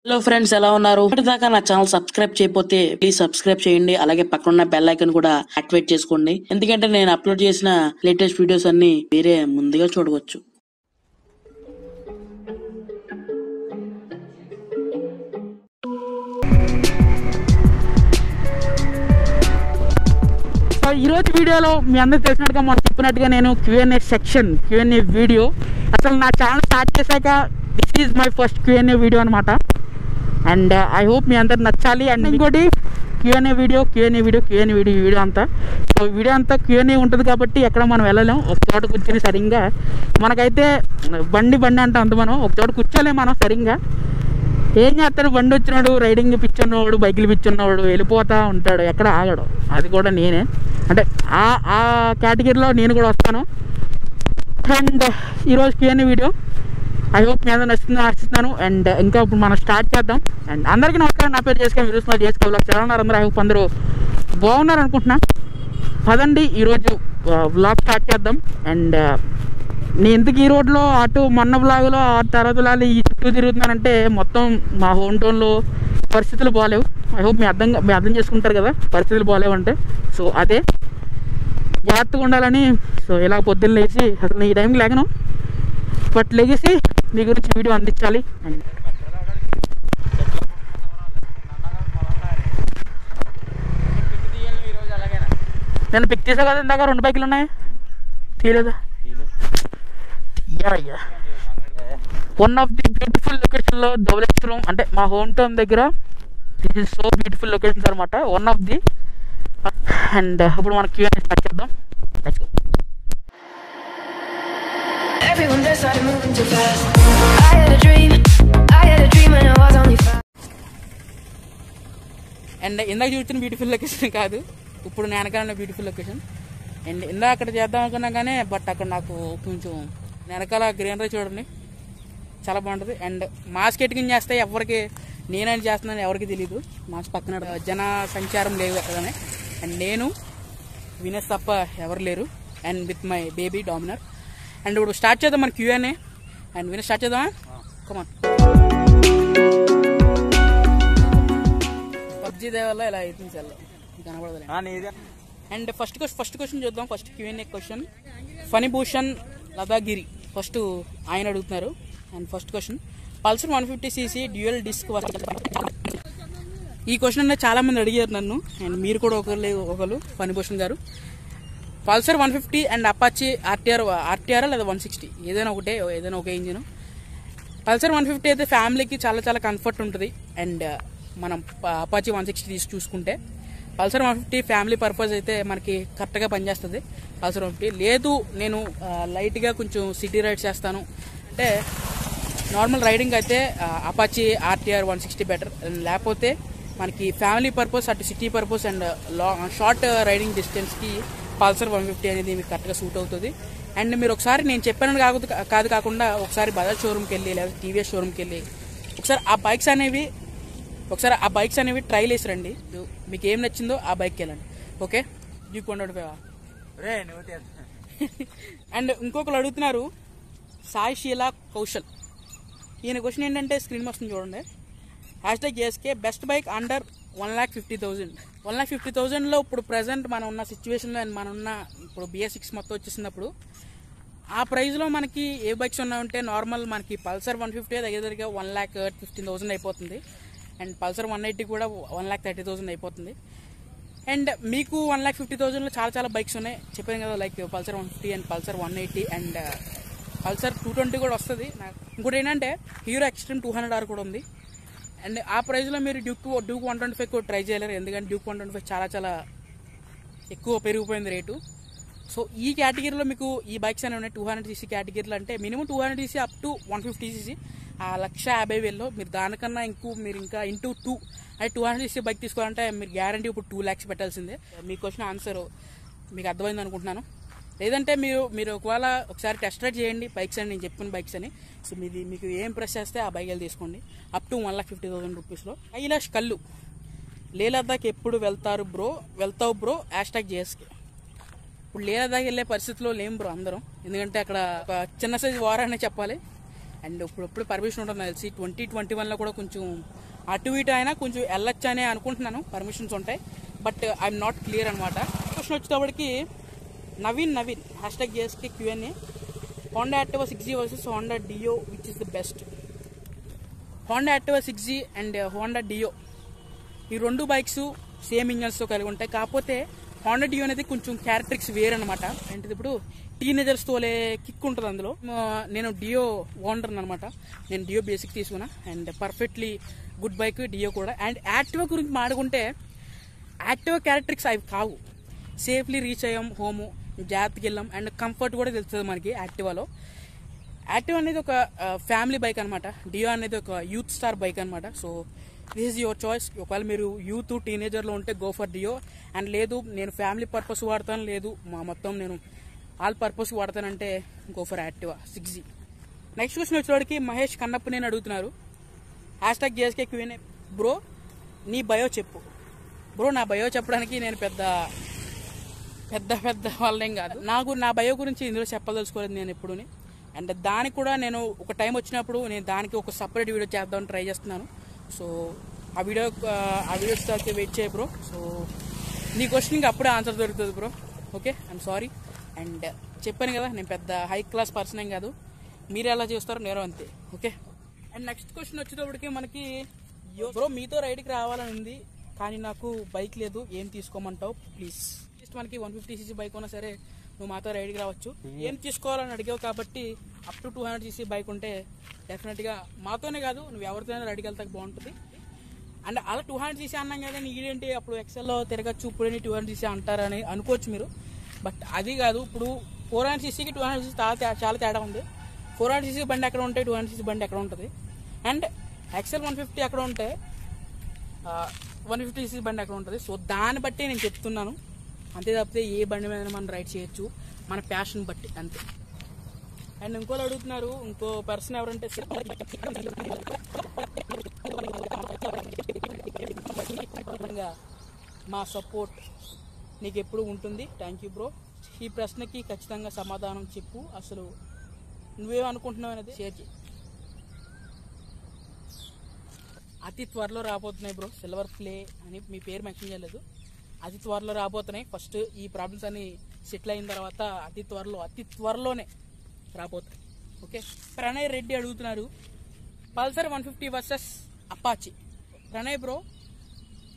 Hello friends, ఎలా ఉన్నారు? ఇప్పటిదాకా నా ఛానల్ సబ్స్క్రైబ్ చేయకపోతే ప్లీజ్ సబ్స్క్రైబ్ చేయండి. అలాగే పక్కన బెల్ ఐకాన్ కూడా యాక్టివేట్ చేసుకోండి. ఎందుకంటే నేను అప్లోడ్ చేసిన లేటెస్ట్ వీడియోస్ అన్ని మీరే ముందుగా చూడవచ్చు. ఈరోజు వీడియోలో మీ అందరికి తెలిసినట్టుగా మనం చెప్పినట్టుగా నేను Q&A సెక్షన్ Q&A వీడియో అసలు నా ఛానల్ స్టార్ట్ చేశాక this is my first Q&A video అనమాట. అండ్ ఐ హోప్ మీ అందరికి నచ్చాలి. అండ్ ఇంకోటి Q&A వీడియో వీడియో అంతా. సో వీడియో అంతా Q&A ఉంటుంది కాబట్టి ఎక్కడ మనం వెళ్ళలేం. ఒక చోట కూర్చొని సరిగ్గా మనకైతే బండి అంటే అంత మనం ఒక చోట కూర్చోలేం మనం సరిగ్గా. ఏం చేస్తాడు, బండి వచ్చినాడు, రైడింగ్ పిచ్చున్నవాడు, బైకులు పిచ్చున్నవాడు వెళ్ళిపోతూ ఉంటాడు, ఎక్కడ ఆగడు. అది కూడా నేనే, అంటే ఆ కేటగిరీలో నేను కూడా వస్తాను. అండ్ ఈరోజు Q&A వీడియో ఐ హోప్ మీ అందరూ నచ్చుతుందని ఆశిస్తున్నాను. అండ్ ఇంకా ఇప్పుడు మనం స్టార్ట్ చేద్దాం. అండ్ అందరికీ నమస్కారం, నా పేరు చేసుకొని వీడియోస్ చేసుకోవాలి. ఎలా ఉన్నారు అందరూ? ఐ హోప్ అందరూ బాగున్నారు అనుకుంటున్నా. పదండి ఈరోజు వ్లాగ్ స్టార్ట్ చేద్దాం. అండ్ నేను ఎందుకు ఈ రోడ్లో అటు మొన్న బ్లాగులో ఆ తర్వాత ఈ చుట్టూ తిరుగుతున్నానంటే మొత్తం మా హోమ్ టౌన్లో పరిస్థితులు బాగాలేవు. ఐ హోప్ మీ అర్థం చేసుకుంటారు కదా పరిస్థితులు బాగాలేవు అంటే. సో అదే జాగ్రత్తగా ఉండాలని. సో ఇలా పొద్దున్న లేచి, అసలు ఈ టైంకి లేకను, బట్ లెగేసి మీ గురించి వీడియో అందించాలి. అండ్ నేను పిక్ చేసా కదా ఇందాక 2 బైకులు ఉన్నాయి, తీయలేదా? వన్ ఆఫ్ ది బ్యూటిఫుల్ లొకేషన్లో ధవళేశ్వరం అంటే మా హోమ్ టౌన్ దగ్గర. This is so beautiful locations అనమాట, వన్ ఆఫ్ ది. అండ్ ఇప్పుడు మనం Q&A స్టార్ట్ చేద్దాం. Let's go. Everyone just started moving too fast. I had a dream and it was only fast. And ఇందాక చూసిన beautiful location కాదు, ఇప్పుడు నేను వెనకాల బ్యూటిఫుల్ లొకేషన్. అండ్ ఇందాక అక్కడ చేద్దాం అనుకున్నా కానీ బట్ అక్కడ నాకు కొంచెం వెనకాల గ్రీనరీ చూడండి, చాలా బాగుంటుంది. అండ్ మాస్క్ ఎట్టుకుని చేస్తే ఎవరికి నేనని చేస్తున్నాను ఎవరికి తెలియదు. మాస్క్ పక్కన జన సంచారం లేవు ఎక్కడనే. అండ్ నేను వినేష్ తప్ప ఎవరు లేరు, and with my baby Dominar. And ఇప్పుడు స్టార్ట్ చేద్దాం మన Q&A. అండ్ వినేష్ స్టార్ట్ చేద్దామా? కమాన్. పబ్జీ దేవల్ల ఇలా అవుతుంది చాలా కనపడదు. అండ్ ఫస్ట్ క్వశ్చన్ చూద్దాం. First Q&A question Phanibhushan Ladagiri first ఆయన అడుగుతున్నారు. And first question, Pulsar 150cc dual disc. ఈ క్వశ్చన్ అనేది చాలా మంది అడిగారు నన్ను, అండ్ మీరు కూడా ఒకరు ఫణిభూషణ్ గారు. పల్సర్ 150 అండ్ అపాచీ ఆర్టీఆర్ లేదా 160 ఏదైనా ఒక ఇంజిన్. పల్సర్ 150 అయితే ఫ్యామిలీకి చాలా చాలా కంఫర్ట్ ఉంటుంది. అండ్ మనం అపాచీ 160 చూసుకుంటే పల్సర్ 150 ఫ్యామిలీ పర్పస్ అయితే మనకి కరెక్ట్గా పనిచేస్తుంది. పల్సర్ 150 లేదు నేను లైట్గా కొంచెం సిటీ రైడ్ చేస్తాను అంటే నార్మల్ రైడింగ్ అయితే అపాచీ ఆర్టీఆర్ 160 బెటర్. లేకపోతే మనకి ఫ్యామిలీ పర్పస్ అటు city purpose and short riding డిస్టెన్స్కి పల్సర్ 150 అనేది మీకు కరెక్ట్గా సూట్ అవుతుంది. అండ్ మీరు ఒకసారి నేను చెప్పాను కాకుండా ఒకసారి బజాజ్ షోరూమ్కి వెళ్ళి లేదా టీవీఎస్ షోరూమ్కి వెళ్ళి ఒకసారి ఆ బైక్స్ అనేవి ట్రైల్ వేసి రండి. మీకు ఏం నచ్చిందో ఆ బైక్కి వెళ్ళండి. Okay, Duke 125. అండ్ ఇంకొకరు అడుగుతున్నారు, సాయి శీలా కౌశల్. ఈయన క్వశ్చన్ ఏంటంటే స్క్రీన్ వస్తుంది చూడండి. #ASK best bike under 1,50,000. 1,50,000లో ఇప్పుడు ప్రజెంట్ మనం ఉన్న సిచ్యువేషన్లో అండ్ మనం ఉన్న ఇప్పుడు BS6 మొత్తం వచ్చేసినప్పుడు ఆ ప్రైస్లో మనకి ఏ బైక్స్ ఉన్నాయంటే నార్మల్ మనకి పల్సర్ 150 దగ్గరగా 1,15,000 అయిపోతుంది. అండ్ పల్సర్ 180 కూడా 1,30,000 అయిపోతుంది. అండ్ మీకు 1,50,000లో చాలా చాలా బైక్స్ ఉన్నాయి చెప్పాను కదా, like Pulsar 150 and Pulsar 180 and Pulsar 220 కూడా వస్తుంది. ఇంకోటి ఏంటంటే హీరో ఎక్స్ట్రీమ్ 200R కూడా ఉంది. అండ్ ఆ ప్రైస్లో మీరు డ్యూక్ 125 కూడా ట్రై చేయలేరు, ఎందుకంటే డ్యూక్ 125 చాలా చాలా ఎక్కువ పెరిగిపోయింది రేటు. సో ఈ కేటగిరీలో మీకు ఈ బైక్స్ అనేవి ఉన్నాయి 200cc కేటగిరీలో. అంటే minimum 200cc up to 150cc ఆ 1,50,000లో మీరు దానికన్నా మీరు ఇంకా ఇంటూ 2 అంటే 200cc బైక్ తీసుకోవాలంటే మీరు గ్యారంటీ ఇప్పుడు 2 lakhs పెట్టాల్సిందే. మీ క్వశ్చన్ ఆన్సర్ మీకు అర్థమైంది అనుకుంటున్నాను. లేదంటే మీరు ఒకసారి టెస్ట్ రైడ్ చేయండి బైక్స్ అని, నేను చెప్పిన బైక్స్ అని. సో మీకు ఏం ప్రెస్ చేస్తే ఆ బైక్ తీసుకోండి అప్ టు 1,50,000 రూపీస్లో. కైలాష్ కల్లు, లే లద్దాఖ్ ఎప్పుడు వెళ్తావు బ్రో #JSK. ఇప్పుడు లే లద్దాఖ్ వెళ్ళే పరిస్థితిలో లేం బ్రో అందరం, ఎందుకంటే అక్కడ ఒక చిన్న సైజు వార్ అనే చెప్పాలి. అండ్ ఇప్పుడు పర్మిషన్ ఉంటుంది తెలిసి 2021లో కూడా కొంచెం అటు ఇటు అయినా కొంచెం వెళ్ళొచ్చు అని అనుకుంటున్నాను, పర్మిషన్స్ ఉంటాయి. బట్ ఐఎమ్ నాట్ క్లియర్ అనమాట. క్వశ్చన్ వచ్చేటప్పటికి Naveen #JSK Q&A. Honda Activa 6G versus Honda Dio which is the best? Honda Activa 6G and Honda Dio ఈ రెండు బైక్స్ సేమ్ ఇంజన్స్తో కలిగి ఉంటాయి. కాకపోతే Honda Dio అనేది కొంచెం క్యారెక్టరిక్స్ వేరనమాట. అంటే ఇప్పుడు టీనేజర్స్ తోలే కిక్ ఉంటుంది అందులో. నేను డియో ఓనర్ అనమాట. నేను డియో బేసిక్ తీసుకున్నా అండ్ పర్ఫెక్ట్లీ గుడ్ బైక్ డియో కూడా. అండ్ యాక్టివా గురించి మాడుకుంటే యాక్టివా క్యారెక్టరిక్స్ అవి కావు. సేఫ్లీ రీచ్ అయ్యాం హోము, జాగ్రత్తకి వెళ్ళాం అండ్ కంఫర్ట్ కూడా తెలుస్తుంది మనకి యాక్టివాలో. యాక్టివా అనేది ఒక ఫ్యామిలీ బైక్ అనమాట. డియో అనేది ఒక యూత్ స్టార్ బైక్ అనమాట. So this is your choice. ఒకవేళ మీరు యూత్ టీనేజర్లో ఉంటే గో ఫర్ డియో. అండ్ లేదు నేను ఫ్యామిలీ పర్పస్ వాడతాను, లేదు మొత్తం నేను ఆల్ పర్పస్ వాడతానంటే go for Activa 6G. Next question వచ్చేవాడికి మహేష్ కన్నప్ప నేను అడుగుతున్నారు. #JSK Q&A. బ్రో నీ బయో చెప్పు. బ్రో నా బయో చెప్పడానికి నేను పెద్ద వాళ్ళేం కాదు. నా బయో గురించి ఇందులో చెప్పదలుచుకోలేదు నేను ఎప్పుడుని. అండ్ దానికి కూడా నేను ఒక టైం వచ్చినప్పుడు నేను దానికి ఒక సపరేట్ వీడియో చేద్దామని ట్రై చేస్తున్నాను. సో ఆ వీడియో తర్వాత వెయిట్ చేయ బ్రో. సో నీ క్వశ్చన్కి అప్పుడే ఆన్సర్ దొరుకుతుంది bro. Okay, I'm sorry. And చెప్పాను కదా నేను పెద్ద హై క్లాస్ పర్సన్ ఏం కాదు, మీరు ఎలా చేస్తారో నేను అంతే. ఓకే. అండ్ నెక్స్ట్ క్వశ్చన్ వచ్చేటప్పటికి మనకి బ్రో మీతో రైడ్కి రావాలని ఉంది కానీ నాకు బైక్ లేదు, ఏం తీసుకోమంటావు ప్లీజ్? జస్ట్ మనకి 150cc బైక్ ఉన్నా సరే నువ్వు మాతో రైడ్కి రావచ్చు. ఏం తీసుకోవాలని అడిగావు కాబట్టి అప్ టు 200cc బైక్ ఉంటే డెఫినెట్గా మాతోనే కాదు నువ్వు ఎవరితోనే రైడ్కి వెళ్తాక బాగుంటుంది. అండ్ అలా 200cc అన్నాం కదా నీడేంటి అప్పుడు ఎక్సెల్లో తిరగచ్చు, ఇప్పుడేంటి 200cc అంటారని అనుకోవచ్చు మీరు. బట్ అది కాదు, ఇప్పుడు 400cc 200cc చాలా తేడా ఉంది. 400cc బండి ఎక్కడ ఉంటే 200cc బండి ఎక్కడ ఉంటుంది. అండ్ XL 150 ఎక్కడ ఉంటే 150cc బండి ఎక్కడ ఉంటుంది. సో దాన్ని బట్టి నేను చెప్తున్నాను, అంతే తప్పితే ఏ బండి మీద మనం రైడ్ చేయొచ్చు మన ప్యాషన్ బట్టి అంతే. అండ్ ఇంకోళ్ళు అడుగుతున్నారు, ఇంకో పర్సన్ ఎవరంటే మా సపోర్ట్ నీకు ఎప్పుడు ఉంటుంది. Thank you bro. ఈ ప్రశ్నకి ఖచ్చితంగా సమాధానం చెప్పు. అసలు నువ్వేమనుకుంటున్నావు అనేది షేర్ చేయి. అతి త్వరలో రాబోతున్నాయి బ్రో. సిల్వర్ ప్లే అని మీ పేరు మెన్షన్ చేయలేదు. అతి త్వరలో రాబోతున్నాయి. ఫస్ట్ ఈ ప్రాబ్లమ్స్ అన్ని సెటిల్ అయిన తర్వాత అతి త్వరలోనే రాబోతున్నాయి. ఓకే. ప్రణయ్ రెడ్డి అడుగుతున్నారు Pulsar 150 versus Apache. Pranay bro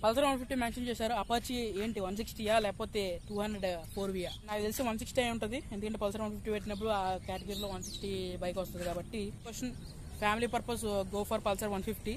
Pulsar 150 mention చేశారు. అపాచీ ఏంటి 160యా లేకపోతే 204Vయా? నాకు తెలిసి 160 అయి ఉంటుంది, ఎందుకంటే పల్సర్ 150 పెట్టినప్పుడు ఆ కేటగిరీలో 160 బైక్ వస్తుంది కాబట్టి. Question family purpose go for Pulsar 150.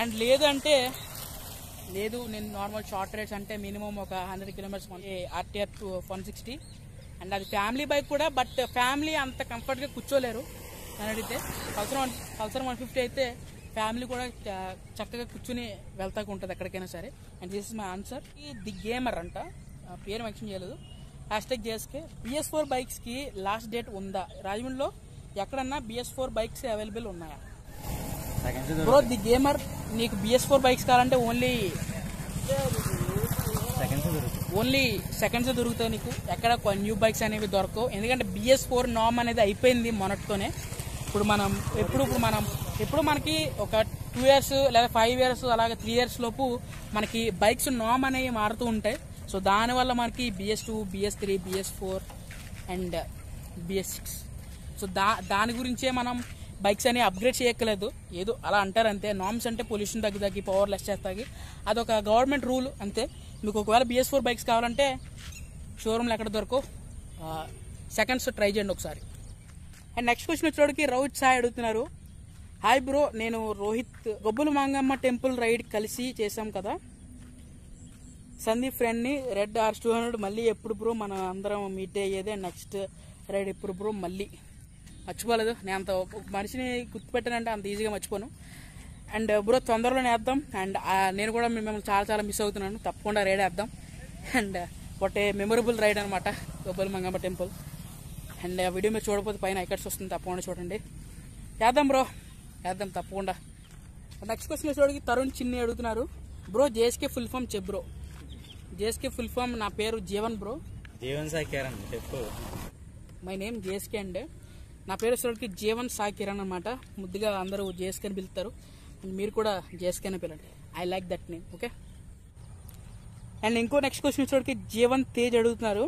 And లేదు నేను నార్మల్ షార్ట్ రైడ్స్ అంటే మినిమం ఒక 100 kilometers RTR 160. అండ్ అది ఫ్యామిలీ బైక్ కూడా, బట్ ఫ్యామిలీ అంత కంఫర్ట్గా కూర్చోలేరు అని అడిగితే. పల్సర్ 150 అయితే ఫ్యామిలీ కూడా చక్కగా కూర్చుని వెళ్తాకు ఉంటుంది ఎక్కడికైనా సరే. And this is my answer. The gamer అంట, పేరు మెన్షన్ చేయలేదు. #JSK BS4 బైక్స్కి లాస్ట్ డేట్ ఉందా? రాజమండ్రిలో ఎక్కడన్నా BS4 బైక్స్ అవైలబుల్ ఉన్నాయా? బ్రో ది గేమర్ నీకు BS4 బైక్స్ కావాలంటే ఓన్లీ సెకండ్స్ దొరుకుతాయి నీకు. ఎక్కడ న్యూ బైక్స్ అనేవి దొరకవు, ఎందుకంటే BS4 నామ్ అనేది అయిపోయింది మొన్నటితోనే. ఇప్పుడు మనకి ఒక 2 years లేదా 5 years అలాగే 3 years లోపు మనకి బైక్స్ నామ్ అనేవి మారుతూ ఉంటాయి. సో దానివల్ల మనకి BS2, BS3, BS4 and BS6. So దాని గురించే మనం బైక్స్ అనేవి అప్గ్రేడ్ చేయక్కలేదు, ఏదో అలా అంటారు అంతే. నామ్స్ అంటే పొల్యూషన్ తగ్గి పవర్ లెస్ చేస్తాయి, అదొక గవర్నమెంట్ రూల్ అంతే. మీకు ఒకవేళ BS4 బైక్స్ కావాలంటే షోరూమ్లో ఎక్కడ దొరకవు, సెకండ్స్ ట్రై చేయండి ఒకసారి. అండ్ నెక్స్ట్ క్వశ్చన్ వచ్చేవాడికి రోహిత్ సాయి అడుగుతున్నారు. హాయ్ బ్రో, నేను రోహిత్ గొబ్బుల మంగమ్మ టెంపుల్ రైడ్ కలిసి చేసాం కదా, సందీప్ ఫ్రెండ్ని రెడ్ R200 మళ్ళీ ఎప్పుడు బ్రో మనం అందరం మీట్ అయ్యేదే, నెక్స్ట్ రైడ్ ఎప్పుడు బ్రో? మళ్ళీ మర్చిపోలేదు, నేను అంత ఒక మనిషిని గుర్తుపెట్టానంటే అంత ఈజీగా మర్చిపోను. అండ్ బ్రో తొందరలోనే వేద్దాం. అండ్ నేను కూడా మిమ్మల్ని చాలా మిస్ అవుతున్నాను, తప్పకుండా రైడ్ వేద్దాం. And what a memorable ride అనమాట గొబ్బుల మంగమ్మ టెంపుల్. అండ్ ఆ వీడియో మీరు చూడకపోతే పైన ఐకార్డ్స్ వస్తుంది, తప్పకుండా చూడండి. వేద్దాం బ్రో, వేద్దాం తప్పకుండా. నెక్స్ట్ క్వశ్చన్ వచ్చేవాడికి తరుణ్ చిన్ని అడుగుతున్నారు. బ్రో JSK ఫుల్ ఫామ్ చెప్ బ్రో. JSK ఫుల్ ఫామ్ నా పేరు జీవన్ బ్రో. జీవన్ సాయి కిరణ్ చెప్పు. మై నేమ్ JSK అండ్ నా పేరు వచ్చేసరికి జీవన్ సాయి కిరణ్ అనమాట. ముద్దుగా అందరూ జేఎస్కే అని పిలుస్తారు. అండ్ మీరు కూడా జేఎస్కే అని పిలండి. I like that name. Okay. And ఇంకో నెక్స్ట్ క్వశ్చన్ వచ్చేసరికి జీవన్ తేజ్ అడుగుతున్నారు,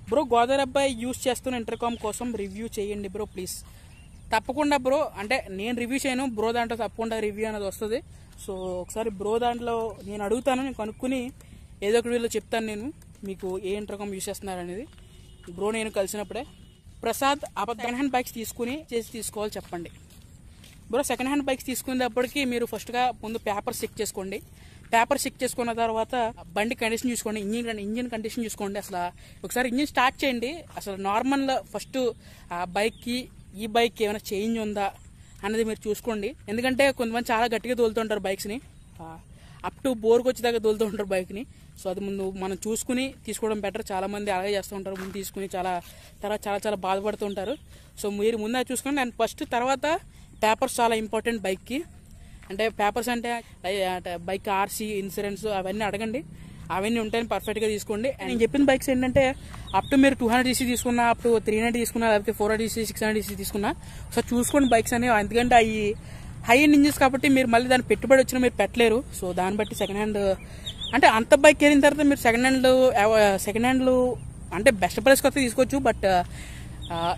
బ్రో గోదావరి అబ్బాయి యూస్ చేస్తున్న ఇంటర్కామ్ కోసం రివ్యూ చేయండి బ్రో ప్లీజ్. తప్పకుండా బ్రో, అంటే నేను రివ్యూ చేయను, బ్రో దాంట్లో తప్పకుండా రివ్యూ అనేది వస్తుంది. సో ఒకసారి బ్రో దాంట్లో నేను అడుగుతాను, నేను కనుక్కుని ఏదో ఒక వీడియోలో చెప్తాను నేను మీకు ఏ ఇంటర్కామ్ యూస్ చేస్తున్నారు అనేది. బ్రో నేను కలిసినప్పుడే. ప్రసాద్ సెకండ్ హ్యాండ్ బైక్స్ తీసుకోవాలి చెప్పండి బ్రో. సెకండ్ హ్యాండ్ బైక్స్ తీసుకునేటప్పటికి మీరు ఫస్ట్గా ముందు పేపర్స్ చెక్ చేసుకోండి. పేపర్ చెక్ చేసుకున్న తర్వాత బండి కండిషన్ చూసుకోండి, ఇంజిన్ కండిషన్ చూసుకోండి. అసలు ఒకసారి ఇంజిన్ స్టార్ట్ చేయండి. అసలు నార్మల్ ఫస్ట్ ఆ బైక్కి ఈ బైక్ ఏమైనా చేంజ్ ఉందా అనేది మీరు చూసుకోండి. ఎందుకంటే కొంతమంది చాలా గట్టిగా తోలుతుంటారు బైక్స్ని, అప్ టు బోర్కి వచ్చేదాకా తోలుతూ ఉంటారు బైక్ని. సో అది ముందు మనం చూసుకుని తీసుకోవడం బెటర్. చాలా మంది అలాగే చేస్తూ ఉంటారు, ముందు తీసుకుని తర్వాత చాలా బాధపడుతూ ఉంటారు. సో మీరు ముందే చూసుకోండి. అండ్ ఫస్ట్ తర్వాత పేపర్స్ చాలా ఇంపార్టెంట్ బైక్కి. అంటే పేపర్స్ అంటే బైక్ ఆర్సీ, ఇన్సూరెన్స్ అవన్నీ అడగండి. అవన్నీ ఉంటాయని పర్ఫెక్ట్గా తీసుకోండి. అండ్ నేను చెప్పిన బైక్స్ ఏంటంటే అప్ టు మీరు 200cc తీసుకున్నా, అప్ టు 390 తీసుకున్నా, లేకపోతే 400cc 600cc తీసుకున్నా సో చూసుకోండి బైక్స్ అనేవి. ఎందుకంటే అవి హై ఎండ్ ఇంజిన్స్ కాబట్టి మీరు మళ్ళీ దాన్ని పెట్టుబడి వచ్చినా మీరు పెట్టలేరు. సో దాన్ని బట్టి సెకండ్ హ్యాండ్ అంటే అంత బైక్ వెళ్ళిన తర్వాత మీరు సెకండ్ హ్యాండ్లు అంటే బెస్ట్ ప్రైస్కి వస్తే తీసుకోవచ్చు. బట్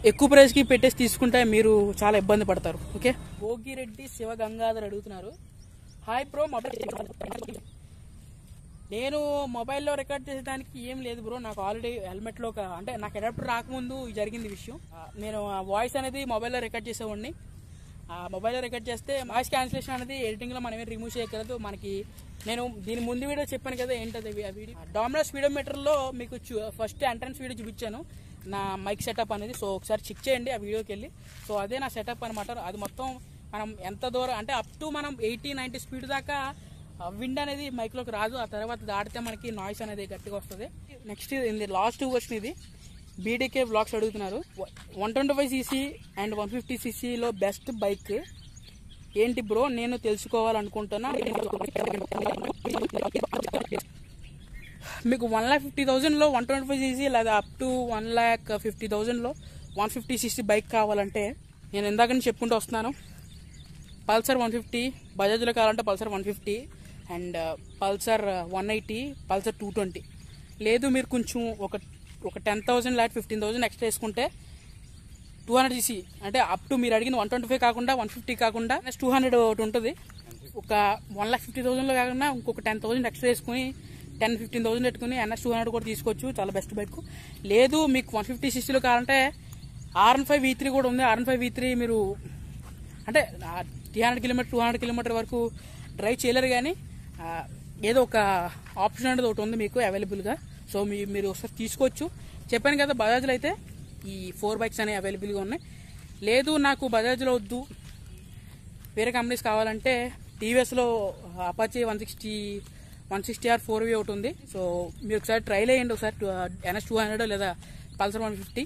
ఎక్కువ ప్రైస్కి పెట్టేసి తీసుకుంటే మీరు చాలా ఇబ్బంది పడతారు. ఓకే. భోగిరెడ్డి శివ గంగాధర్ అడుగుతున్నారు, హాయ్ బ్రో మొబైల్ నేను మొబైల్లో రికార్డ్ చేసేదానికి ఏం లేదు బ్రో. నాకు ఆల్రెడీ హెల్మెట్లో అంటే నాకు అడాప్టర్ రాకముందు జరిగింది విషయం. నేను వాయిస్ అనేది మొబైల్లో రికార్డ్ చేసేవాడిని. మొబైల్లో రికార్డ్ చేస్తే వాయిస్ క్యాన్సిలేషన్ అనేది ఎడిటింగ్లో మనం ఏం రిమూవ్ చేయగలదు. మనకి నేను దీని ముందు వీడియో చెప్పాను కదా, ఏంటది ఆ వీడియో డామినోస్ స్పీడోమీటర్లో మీకు ఫస్ట్ ఎంట్రన్స్ వీడియో చూపించాను నా మైక్ సెటప్ అనేది. సో ఒకసారి చెక్ చేయండి ఆ వీడియోకి వెళ్ళి. సో అదే నా సెటప్ అనమాట. అది మొత్తం మనం ఎంత దూరం అంటే అప్ టు మనం 80-90 స్పీడ్ దాకా విండ్ అనేది మైక్లోకి రాదు. ఆ తర్వాత దాటితే మనకి నాయిస్ అనేది గట్టిగా వస్తుంది. నెక్స్ట్ ఇది లాస్ట్ క్వశ్చన్, ఇది బీడీకే వ్లాగ్స్ అడుగుతున్నారు, 125cc అండ్ 150ccలో బెస్ట్ బైక్ ఏంటి బ్రో నేను తెలుసుకోవాలనుకుంటున్నా. మీకు 1,50,000లో 125cc లేదా అప్ టు 1,50,000లో 150cc బైక్ కావాలంటే నేను ఇందాక నుంచి చెప్పుకుంటూ వస్తున్నాను. పల్సర్ 150, బజాజ్లో కావాలంటే పల్సర్ 150 అండ్ పల్సర్ 180, పల్సర్ 220. లేదు మీరు కొంచెం ఒక 10,000 లేదా 15,000 ఎక్స్ట్రా వేసుకుంటే 200cc అంటే అప్ టు మీరు అడిగిన 125 కాకుండా 150 కాకుండా 200 ఒకటి ఉంటుంది. ఒక 1,50,000లో కాకుండా ఇంకొక 10,000 ఎక్స్ట్రా వేసుకుని 10-15,000 పెట్టుకుని NS200 కూడా తీసుకోవచ్చు, చాలా బెస్ట్ బైక్. లేదు మీకు 150ccలో కావాలంటే R15 V3 కూడా ఉంది. R15 V3 మీరు అంటే 300 కిలోమీటర్ 200 కిలోమీటర్ వరకు డ్రైవ్ చేయలేరు, కానీ ఏదో ఒక ఆప్షన్ అనేది ఒకటి ఉంది మీకు అవైలబుల్గా. సో మీరు ఒకసారి తీసుకోవచ్చు. చెప్పాను కదా బజాజ్లో అయితే ఈ 4 బైక్స్ అనేవి అవైలబుల్గా ఉన్నాయి. లేదు నాకు బజాజ్లో వద్దు వేరే కంపెనీస్ కావాలంటే టీవీఎస్లో అపాచీ 160R 4V ఒకటి ఉంది. సో మీరు ఒకసారి ట్రైల్ అయ్యండి ఒకసారి. NS200 లేదా పల్సర్ 150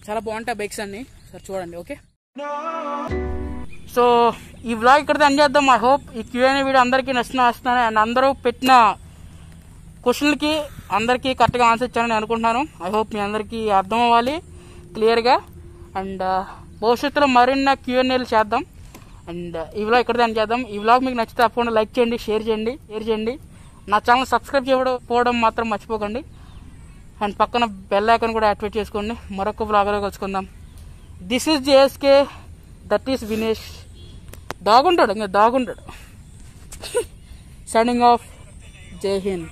చాలా బాగుంటాయి బైక్స్ అన్ని, సార్ చూడండి. ఓకే. సో ఈ వ్లాగ్ ఇక్కడ ఎండ్ చేద్దాం. ఐ హోప్ ఈ Q&A వీడియో అందరికీ నచ్చుతున్నాను. అండ్ అందరూ పెట్టిన క్వశ్చన్లకి అందరికీ కరెక్ట్గా ఆన్సర్ ఇచ్చానని అనుకుంటున్నాను. ఐ హోప్ మీ అందరికీ అర్థం అవ్వాలి క్లియర్గా. అండ్ భవిష్యత్తులో మరిన్న Q&Aలు చేద్దాం. అండ్ ఈ వ్లాగ్ ఇక్కడ ఎండ్ చేద్దాం. ఈ వ్లాగ్ మీకు నచ్చితే తప్పకుండా లైక్ చేయండి, షేర్ చేయండి. నా ఛానల్ సబ్స్క్రైబ్ చేయకపోవడం మాత్రం మర్చిపోకండి. అండ్ పక్కన బెల్ ఐకాన్ కూడా యాక్టివేట్ చేసుకోండి. మరొక వ్లాగ్లో కలుసుకుందాం. This is JSK, that is Vinesh. దాగుంటాడు సైనింగ్ ఆఫ్. జై హింద్.